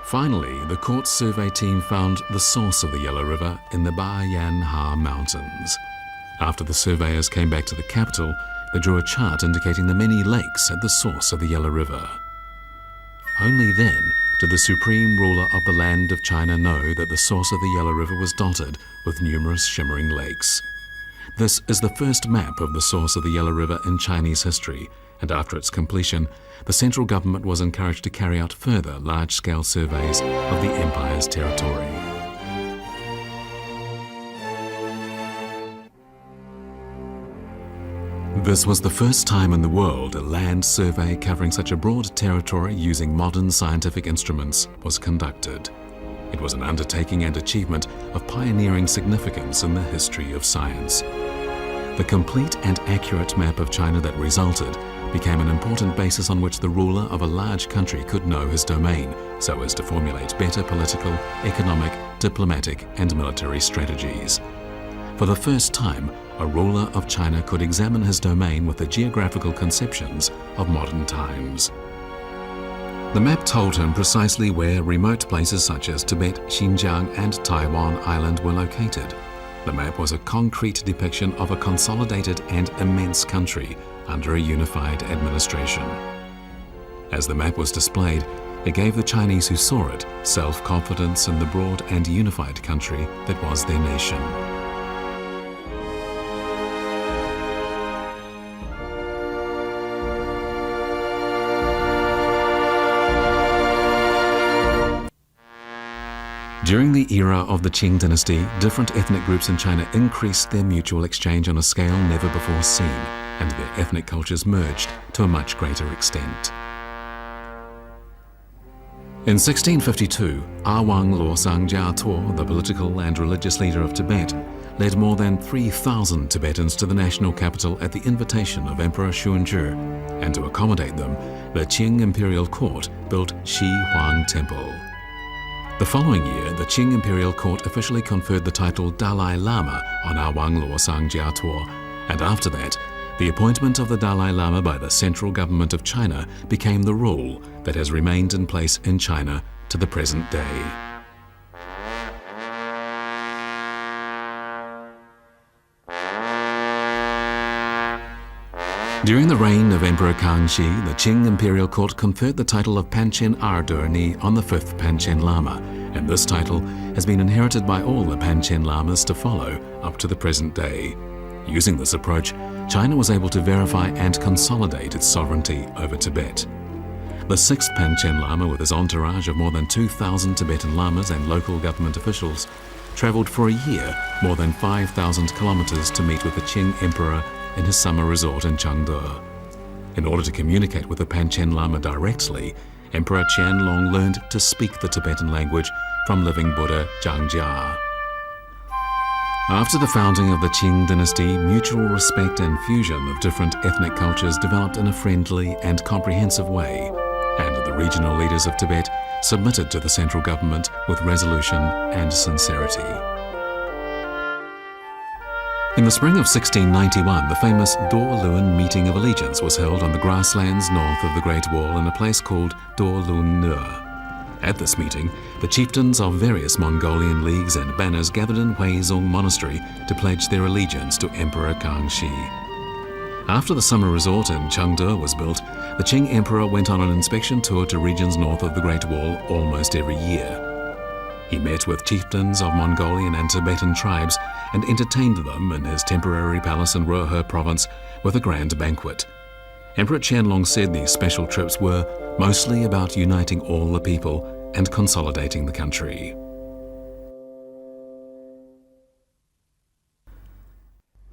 Finally, the court's survey team found the source of the Yellow River in the Bayan-Ha Mountains. After the surveyors came back to the capital, they drew a chart indicating the many lakes at the source of the Yellow River. Only then did the supreme ruler of the land of China know that the source of the Yellow River was dotted with numerous shimmering lakes. This is the first map of the source of the Yellow River in Chinese history, and after its completion, the central government was encouraged to carry out further large-scale surveys of the empire's territory. This was the first time in the world a land survey covering such a broad territory using modern scientific instruments was conducted. It was an undertaking and achievement of pioneering significance in the history of science. The complete and accurate map of China that resulted became an important basis on which the ruler of a large country could know his domain so as to formulate better political, economic, diplomatic, and military strategies. For the first time, a ruler of China could examine his domain with the geographical conceptions of modern times. The map told him precisely where remote places such as Tibet, Xinjiang, and Taiwan Island were located. The map was a concrete depiction of a consolidated and immense country under a unified administration. As the map was displayed, it gave the Chinese who saw it self-confidence in the broad and unified country that was their nation. During the era of the Qing Dynasty, different ethnic groups in China increased their mutual exchange on a scale never before seen, and their ethnic cultures merged to a much greater extent. In 1652, Awang Luosang Jiatuo, the political and religious leader of Tibet, led more than 3,000 Tibetans to the national capital at the invitation of Emperor Xuanzhi, and to accommodate them, the Qing Imperial Court built Shi Huang Temple. The following year, the Qing Imperial Court officially conferred the title Dalai Lama on Awang Luosang Jiatuo, and after that, the appointment of the Dalai Lama by the central government of China became the rule that has remained in place in China to the present day. During the reign of Emperor Kangxi, the Qing Imperial Court conferred the title of Panchen Ardurni on the 5th Panchen Lama, and this title has been inherited by all the Panchen Lamas to follow up to the present day. Using this approach, China was able to verify and consolidate its sovereignty over Tibet. The 6th Panchen Lama, with his entourage of more than 2,000 Tibetan Lamas and local government officials, traveled for a year more than 5,000 kilometers to meet with the Qing Emperor in his summer resort in Chengde. In order to communicate with the Panchen Lama directly, Emperor Qianlong learned to speak the Tibetan language from living Buddha Zhangjia. After the founding of the Qing dynasty, mutual respect and fusion of different ethnic cultures developed in a friendly and comprehensive way, and the regional leaders of Tibet submitted to the central government with resolution and sincerity. In the spring of 1691, the famous Dorlun Meeting of Allegiance was held on the grasslands north of the Great Wall in a place called Dorlun Nur. At this meeting, the chieftains of various Mongolian leagues and banners gathered in Huizong Monastery to pledge their allegiance to Emperor Kangxi. After the summer resort in Chengde was built, the Qing Emperor went on an inspection tour to regions north of the Great Wall almost every year. He met with chieftains of Mongolian and Tibetan tribes and entertained them in his temporary palace in Ruhe province with a grand banquet. Emperor Qianlong said these special trips were mostly about uniting all the people and consolidating the country.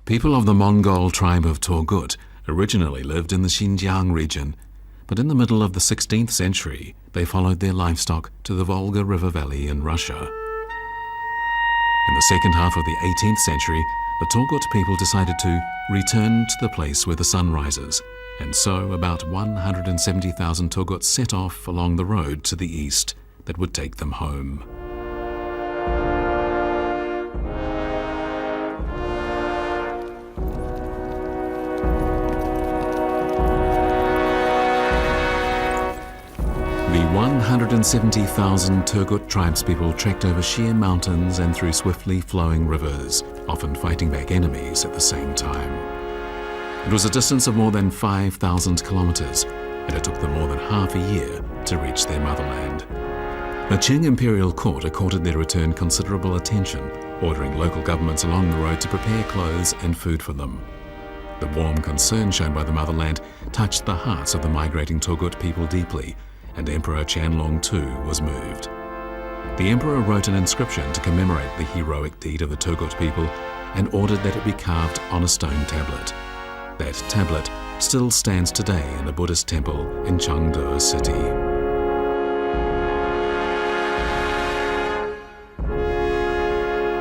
People of the Mongol tribe of Turgut originally lived in the Xinjiang region, but in the middle of the 16th century, they followed their livestock to the Volga River Valley in Russia. In the second half of the 18th century, the Turgut people decided to return to the place where the sun rises, and so about 170,000 Turguts set off along the road to the east that would take them home. The 170,000 Turgut tribespeople trekked over sheer mountains and through swiftly flowing rivers, often fighting back enemies at the same time. It was a distance of more than 5,000 kilometers, and it took them more than half a year to reach their motherland. The Qing Imperial Court accorded their return considerable attention, ordering local governments along the road to prepare clothes and food for them. The warm concern shown by the motherland touched the hearts of the migrating Turgut people deeply, and Emperor Qianlong too was moved. The emperor wrote an inscription to commemorate the heroic deed of the Turgut people and ordered that it be carved on a stone tablet. That tablet still stands today in a Buddhist temple in Chengde city.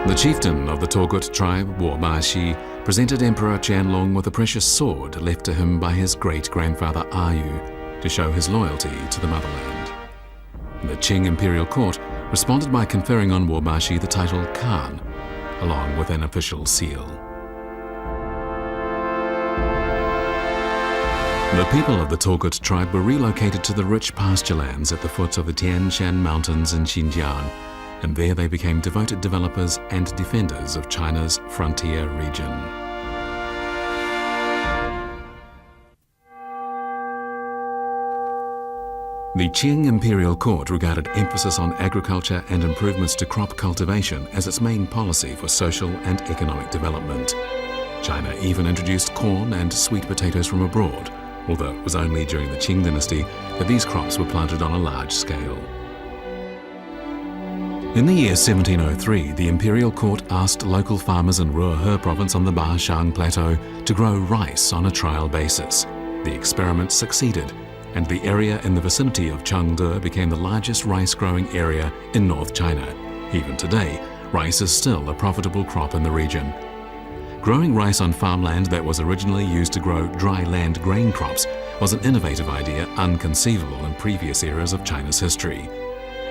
The chieftain of the Turgut tribe, Guangzhou, presented Emperor Qianlong with a precious sword left to him by his great-grandfather Ayu to show his loyalty to the motherland. The Qing Imperial Court responded by conferring on Guangzhou the title Khan, along with an official seal. The people of the Turgut tribe were relocated to the rich pasture lands at the foot of the Tian Shan Mountains in Xinjiang, and there they became devoted developers and defenders of China's frontier region. The Qing Imperial Court regarded emphasis on agriculture and improvements to crop cultivation as its main policy for social and economic development. China even introduced corn and sweet potatoes from abroad, although it was only during the Qing dynasty that these crops were planted on a large scale. In the year 1703, the Imperial Court asked local farmers in Ruohe province on the Bashang Plateau to grow rice on a trial basis. The experiment succeeded, and the area in the vicinity of Chengde became the largest rice-growing area in North China. Even today, rice is still a profitable crop in the region. Growing rice on farmland that was originally used to grow dry land grain crops was an innovative idea unconceivable in previous eras of China's history.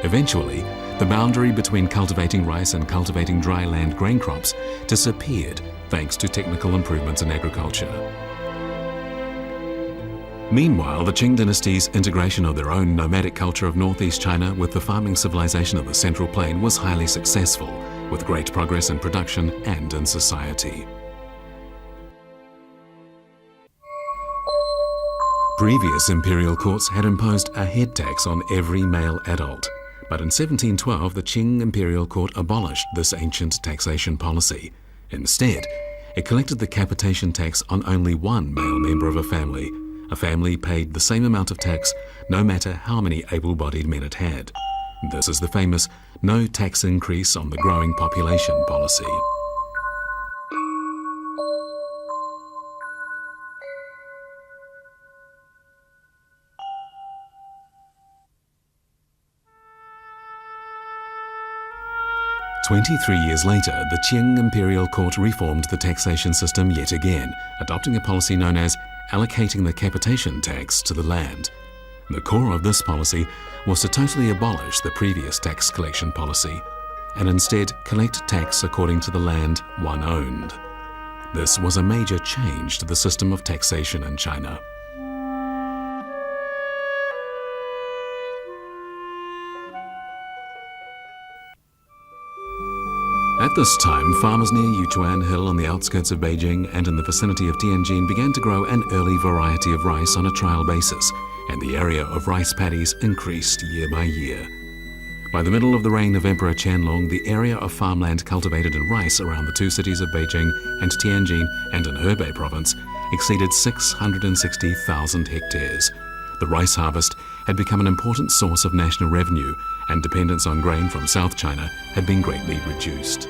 Eventually, the boundary between cultivating rice and cultivating dry land grain crops disappeared thanks to technical improvements in agriculture. Meanwhile, the Qing dynasty's integration of their own nomadic culture of northeast China with the farming civilization of the Central Plain was highly successful, with great progress in production and in society. Previous imperial courts had imposed a head tax on every male adult, but in 1712 the Qing Imperial Court abolished this ancient taxation policy. Instead, it collected the capitation tax on only one male member of a family. A family paid the same amount of tax no matter how many able-bodied men it had. This is the famous no tax increase on the growing population policy. "23 years later, the Qing Imperial Court reformed the taxation system yet again, adopting a policy known as allocating the capitation tax to the land. The core of this policy was to totally abolish the previous tax collection policy and instead collect tax according to the land one owned. This was a major change to the system of taxation in China. At this time, farmers near Yuzhuan Hill on the outskirts of Beijing and in the vicinity of Tianjin began to grow an early variety of rice on a trial basis, and the area of rice paddies increased year by year. By the middle of the reign of Emperor Qianlong, the area of farmland cultivated in rice around the two cities of Beijing and Tianjin and in Hebei province exceeded 660,000 hectares. The rice harvest had become an important source of national revenue, and dependence on grain from South China had been greatly reduced.